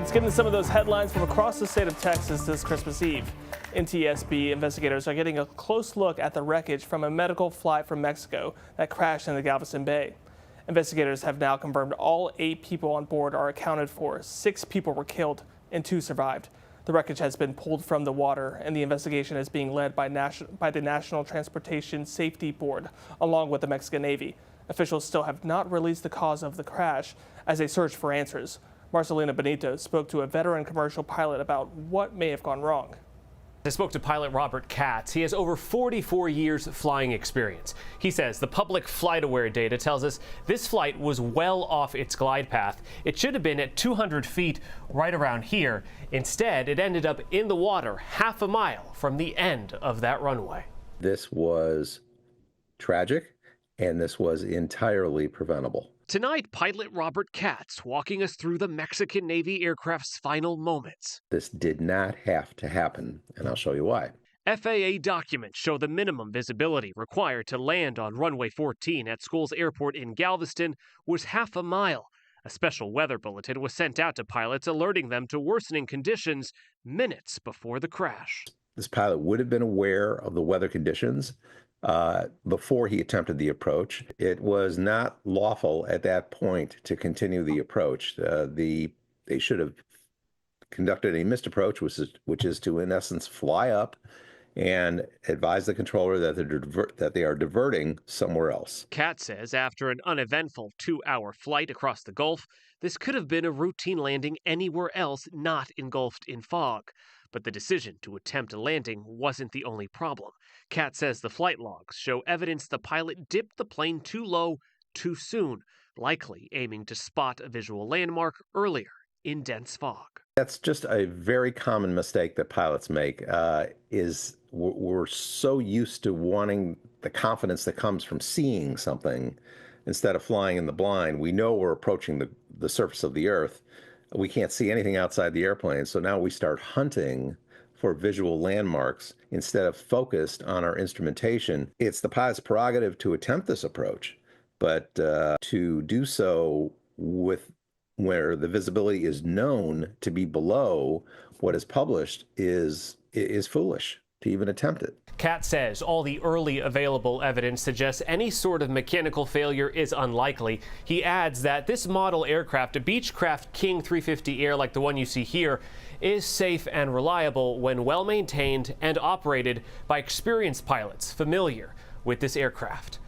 Let's get into some of those headlines from across the state of Texas this Christmas Eve. NTSB investigators are getting a close look at the wreckage from a medical flight from Mexico that crashed in the Galveston Bay. Investigators have now confirmed all 8 people on board are accounted for. 6 people were killed and 2 survived. The wreckage has been pulled from the water, and the investigation is being led by the National Transportation Safety Board, along with the Mexican Navy. Officials still have not released the cause of the crash as they search for answers. Marcelina Benito spoke to a veteran commercial pilot about what may have gone wrong. I spoke to pilot Robert Katz. He has over 44 years flying experience. He says the public flight aware data tells us this flight was well off its glide path. It should have been at 200 feet right around here. Instead, it ended up in the water half a mile from the end of that runway. This was tragic, and this was entirely preventable. Tonight, pilot Robert Katz walking us through the Mexican Navy aircraft's final moments. This did not have to happen, and I'll show you why. FAA documents show the minimum visibility required to land on runway 14 at Scholes Airport in Galveston was half a mile. A special weather bulletin was sent out to pilots alerting them to worsening conditions minutes before the crash. This pilot would have been aware of the weather conditions before he attempted the approach. It was not lawful at that point to continue the approach. They should have conducted a missed approach, which is to, in essence, fly up and advise the controller that they are diverting somewhere else. Katz says after an uneventful 2-hour flight across the Gulf, this could have been a routine landing anywhere else not engulfed in fog. But the decision to attempt a landing wasn't the only problem. Katz says the flight logs show evidence the pilot dipped the plane too low too soon, likely aiming to spot a visual landmark earlier in dense fog. That's just a very common mistake that pilots make, is we're so used to wanting the confidence that comes from seeing something instead of flying in the blind. We know we're approaching the surface of the earth. We can't see anything outside the airplane, so now we start hunting for visual landmarks instead of focused on our instrumentation. It's the pilot's prerogative to attempt this approach, but to do so with where the visibility is known to be below what is published is foolish to even attempt it. Katz says all the early available evidence suggests any sort of mechanical failure is unlikely. He adds that this model aircraft, a Beechcraft King 350 Air like the one you see here, is safe and reliable when well maintained and operated by experienced pilots familiar with this aircraft.